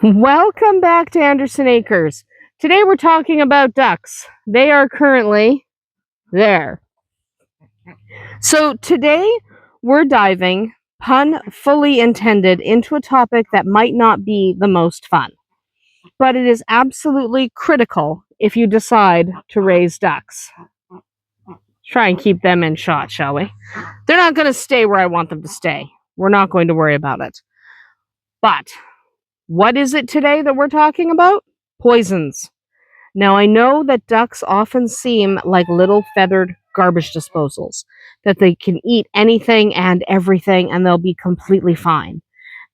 Welcome back to Andersen Acres. Today we're talking about ducks. They are currently there. So today we're diving, pun fully intended, into a topic that might not be the most fun, but it is absolutely critical if you decide to raise ducks. Try and keep them in shot, shall we? They're not going to stay where I want them to stay. We're not going to worry about it. But what is it today that we're talking about? Poisons. Now, I know that ducks often seem like little feathered garbage disposals, that they can eat anything and everything and they'll be completely fine.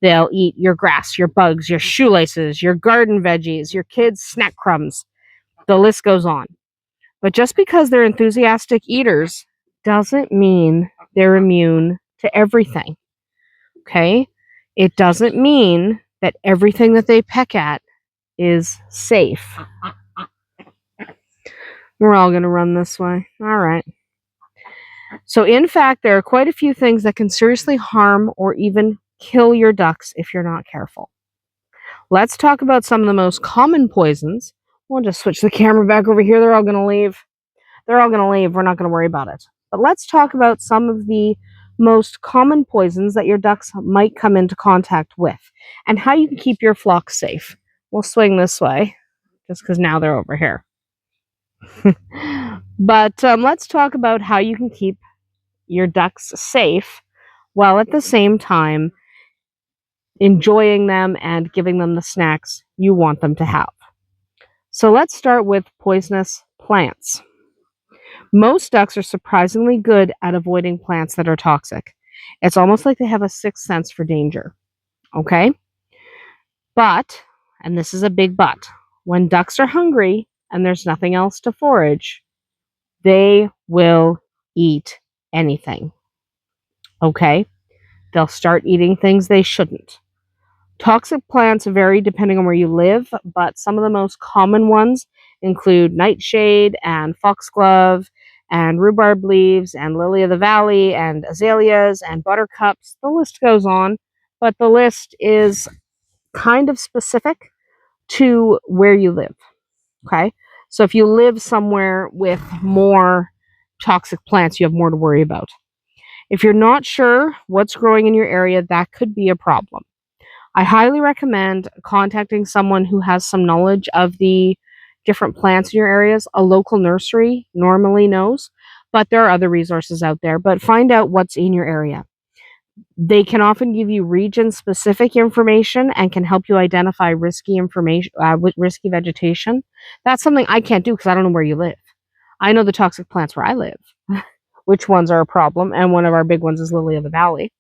They'll eat your grass, your bugs, your shoelaces, your garden veggies, your kids' snack crumbs. The list goes on. But just because they're enthusiastic eaters doesn't mean they're immune to everything. Okay? It doesn't mean that everything that they peck at is safe. We're all going to run this way. All right. So, in fact, there are quite a few things that can seriously harm or even kill your ducks if you're not careful. Let's talk about some of the most common poisons. We'll just switch the camera back over here. They're all going to leave. They're all going to leave. We're not going to worry about it. But let's talk about some of the most common poisons that your ducks might come into contact with and how you can keep your flock safe. We'll swing this way just because now they're over here. But let's talk about how you can keep your ducks safe while at the same time enjoying them and giving them the snacks you want them to have. So let's start with poisonous plants. Most ducks are surprisingly good at avoiding plants that are toxic. It's almost like they have a sixth sense for danger. Okay? But, and this is a big but, when ducks are hungry and there's nothing else to forage, they will eat anything. Okay? They'll start eating things they shouldn't. Toxic plants vary depending on where you live, but some of the most common ones include nightshade and foxglove and rhubarb leaves and lily of the valley and azaleas and buttercups. The list goes on, but the list is kind of specific to where you live. Okay? So if you live somewhere with more toxic plants, you have more to worry about. If you're not sure what's growing in your area, that could be a problem. I highly recommend contacting someone who has some knowledge of the different plants in your areas. A local nursery normally knows, but there are other resources out there. But find out what's in your area. They can often give you region-specific information and can help you identify risky information, risky vegetation. That's something I can't do because I don't know where you live. I know the toxic plants where I live, which ones are a problem, and one of our big ones is lily of the valley.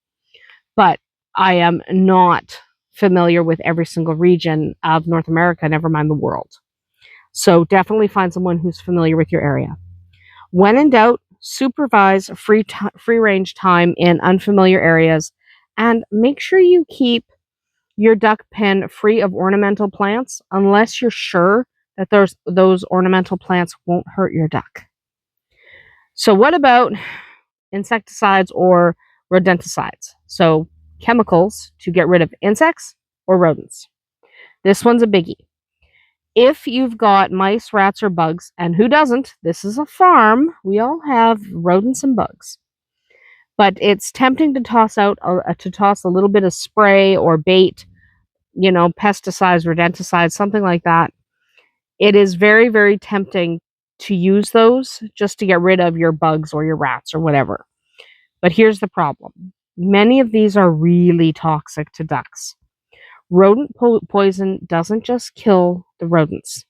But I am not familiar with every single region of North America, never mind the world. So definitely find someone who's familiar with your area. When in doubt, supervise free range time in unfamiliar areas and make sure you keep your duck pen free of ornamental plants unless you're sure that those ornamental plants won't hurt your duck. So what about insecticides or rodenticides? So chemicals to get rid of insects or rodents. This one's a biggie. If you've got mice, rats, or bugs, and who doesn't? This is a farm. We all have rodents and bugs. But it's tempting to toss a little bit of spray or bait, pesticides, rodenticides, something like that. It is very, very tempting to use those just to get rid of your bugs or your rats or whatever. But here's the problem. Many of these are really toxic to ducks. Rodent poison doesn't just kill the rodents.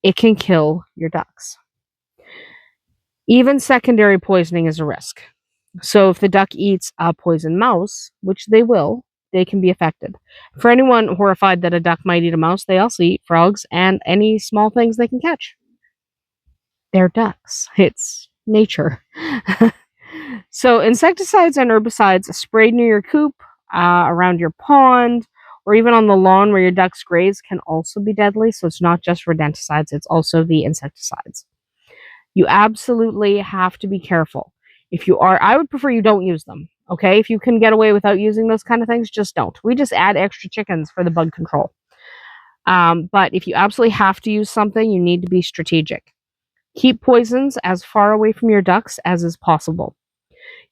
It can kill your ducks. Even secondary poisoning is a risk. So if the duck eats a poisoned mouse, which they will, they can be affected. For anyone horrified that a duck might eat a mouse, they also eat frogs and any small things they can catch. They're ducks. It's nature. So insecticides and herbicides sprayed near your coop, around your pond, or even on the lawn where your ducks graze can also be deadly. So it's not just rodenticides, it's also the insecticides. You absolutely have to be careful. I would prefer you don't use them. Okay, if you can get away without using those kind of things, just don't. We just add extra chickens for the bug control. But if you absolutely have to use something, you need to be strategic. Keep poisons as far away from your ducks as is possible.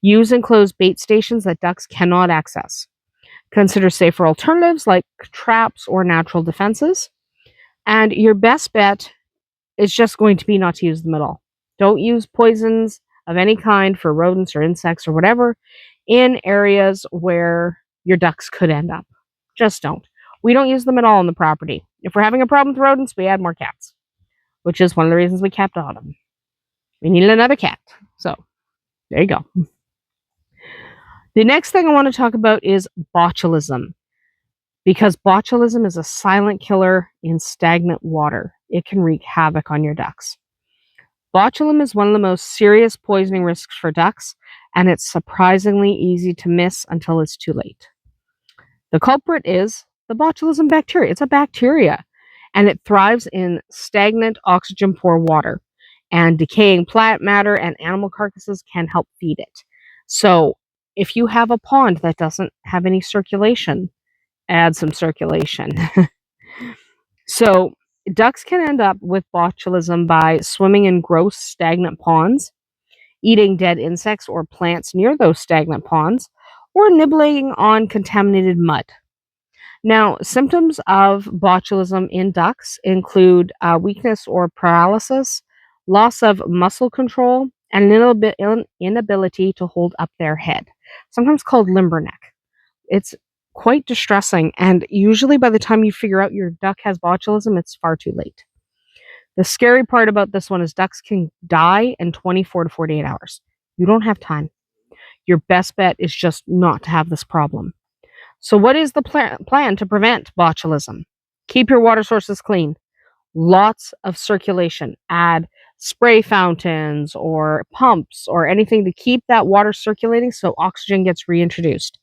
Use enclosed bait stations that ducks cannot access. Consider safer alternatives like traps or natural defenses. And your best bet is just going to be not to use them at all. Don't use poisons of any kind for rodents or insects or whatever in areas where your ducks could end up. Just don't. We don't use them at all on the property. If we're having a problem with rodents, we add more cats, which is one of the reasons we kept Autumn. We needed another cat. So, there you go. The next thing I want to talk about is botulism, because botulism is a silent killer in stagnant water. It can wreak havoc on your ducks. Botulism is one of the most serious poisoning risks for ducks, and it's surprisingly easy to miss until it's too late. The culprit is the botulism bacteria. It's a bacteria, and it thrives in stagnant, oxygen-poor water, and decaying plant matter and animal carcasses can help feed it. So, if you have a pond that doesn't have any circulation, add some circulation. So, ducks can end up with botulism by swimming in gross, stagnant ponds, eating dead insects or plants near those stagnant ponds, or nibbling on contaminated mud. Now, symptoms of botulism in ducks include weakness or paralysis, loss of muscle control, and an inability to hold up their head, sometimes called limber neck. It's quite distressing, and usually by the time you figure out your duck has botulism, it's far too late. The scary part about this one is ducks can die in 24 to 48 hours. You don't have time. Your best bet is just not to have this problem. So what is the plan to prevent botulism? Keep your water sources clean. Lots of circulation. Add spray fountains or pumps or anything to keep that water circulating so oxygen gets reintroduced.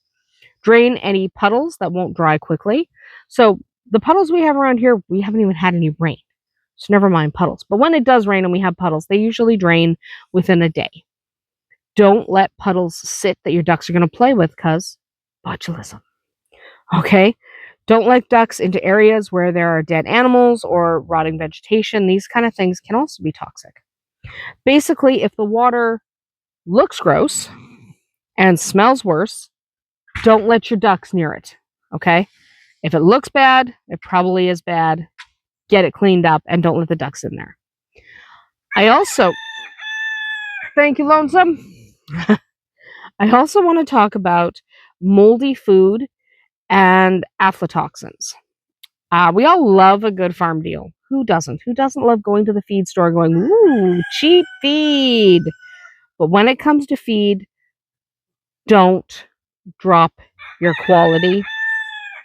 Drain any puddles that won't dry quickly. So the puddles we have around here, we haven't even had any rain. So never mind puddles. But when it does rain and we have puddles, they usually drain within a day. Don't let puddles sit that your ducks are going to play with because botulism. Okay? Don't let ducks into areas where there are dead animals or rotting vegetation. These kind of things can also be toxic. Basically, if the water looks gross and smells worse, don't let your ducks near it. Okay? If it looks bad, it probably is bad. Get it cleaned up and don't let the ducks in there. Thank you, Lonesome. I also want to talk about moldy food and aflatoxins. We all love a good farm deal. Who doesn't? Who doesn't love going to the feed store going, ooh, cheap feed? But when it comes to feed, don't drop your quality.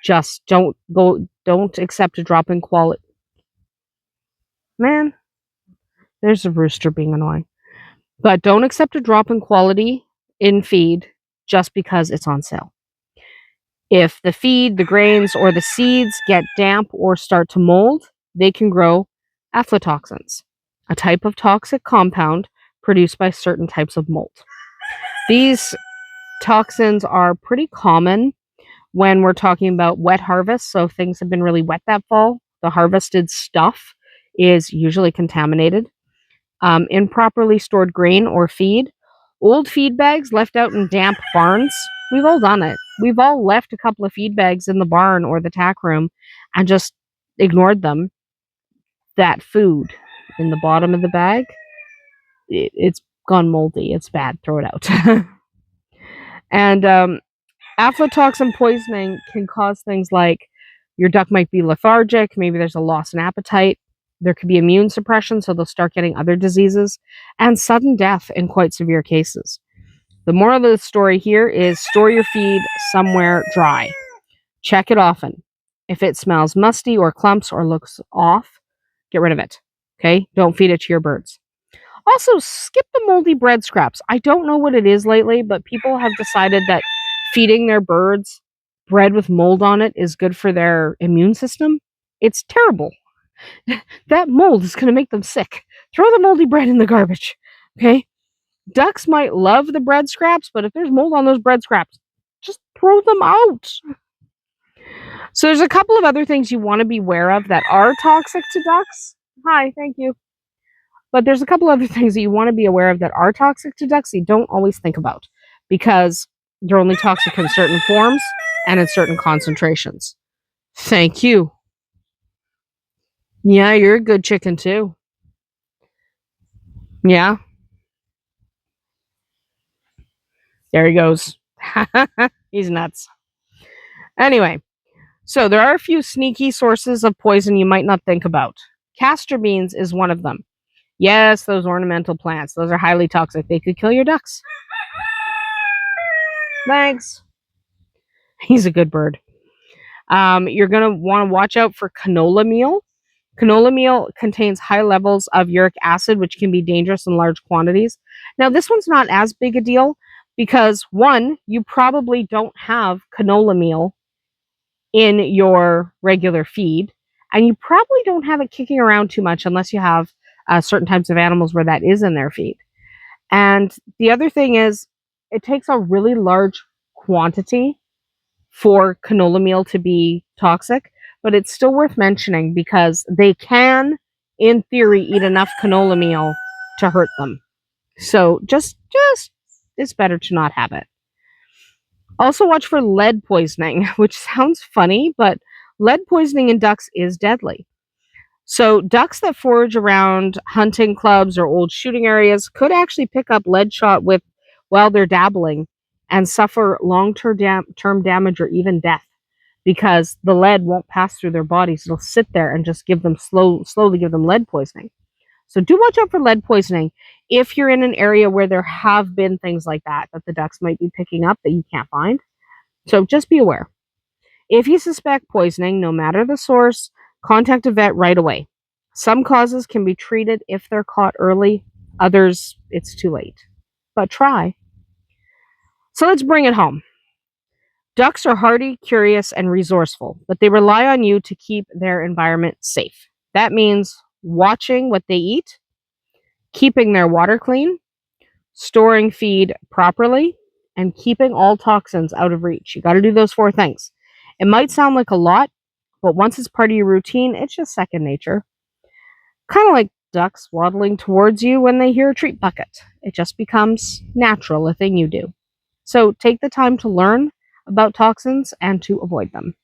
Just don't accept a drop in quality. Man, there's a rooster being annoying. But don't accept a drop in quality in feed just because it's on sale. If the feed, the grains, or the seeds get damp or start to mold, they can grow aflatoxins, a type of toxic compound produced by certain types of mold. These toxins are pretty common when we're talking about wet harvest. So if things have been really wet that fall, the harvested stuff is usually contaminated. Improperly stored grain or feed, old feed bags left out in damp barns. We've all done it. We've all left a couple of feed bags in the barn or the tack room and just ignored them. That food in the bottom of the bag, it's gone moldy. It's bad. Throw it out. And aflatoxin poisoning can cause things like your duck might be lethargic. Maybe there's a loss in appetite. There could be immune suppression, so they'll start getting other diseases, and sudden death in quite severe cases. The moral of the story here is store your feed somewhere dry. Check it often. If it smells musty or clumps or looks off, get rid of it. Okay? Don't feed it to your birds. Also, skip the moldy bread scraps. I don't know what it is lately, but people have decided that feeding their birds bread with mold on it is good for their immune system. It's terrible. That mold is going to make them sick. Throw the moldy bread in the garbage. Okay? Ducks might love the bread scraps, but if there's mold on those bread scraps, just throw them out. So there's a couple of other things you want to be aware of that are toxic to ducks. Hi, thank you. But there's a couple other things that you want to be aware of that are toxic to ducks that you don't always think about because they're only toxic in certain forms and in certain concentrations. Thank you. Yeah, you're a good chicken too. Yeah, there he goes. He's nuts. Anyway, so there are a few sneaky sources of poison you might not think about. Castor beans is one of them. Yes, those ornamental plants. Those are highly toxic. They could kill your ducks. Thanks. He's a good bird. You're going to want to watch out for canola meal. Canola meal contains high levels of uric acid, which can be dangerous in large quantities. Now, this one's not as big a deal because, one, you probably don't have canola meal in your regular feed, and you probably don't have it kicking around too much unless you have certain types of animals where that is in their feed. And the other thing is, it takes a really large quantity for canola meal to be toxic, but it's still worth mentioning because they can, in theory, eat enough canola meal to hurt them. So just it's better to not have it. Also watch for lead poisoning, which sounds funny, but lead poisoning in ducks is deadly. So ducks that forage around hunting clubs or old shooting areas could actually pick up lead shot while they're dabbling and suffer long-term damage or even death because the lead won't pass through their bodies. It'll sit there and just give them slowly give them lead poisoning. So do watch out for lead poisoning if you're in an area where there have been things like that the ducks might be picking up that you can't find. So just be aware. If you suspect poisoning, no matter the source, contact a vet right away. Some causes can be treated if they're caught early, others, it's too late. But try. So let's bring it home. Ducks are hardy, curious, and resourceful, but they rely on you to keep their environment safe. That means watching what they eat, keeping their water clean, storing feed properly, and keeping all toxins out of reach. You got to do those 4 things. It might sound like a lot, but once it's part of your routine, it's just second nature. Kind of like ducks waddling towards you when they hear a treat bucket. It just becomes natural, a thing you do. So take the time to learn about toxins and to avoid them.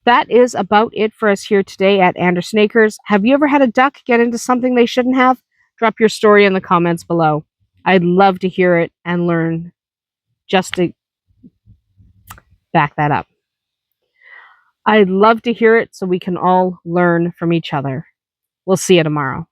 That is about it for us here today at Andersen Acres. Have you ever had a duck get into something they shouldn't have? Drop your story in the comments below. I'd love to hear it and learn just to back that up. I'd love to hear it so we can all learn from each other. We'll see you tomorrow.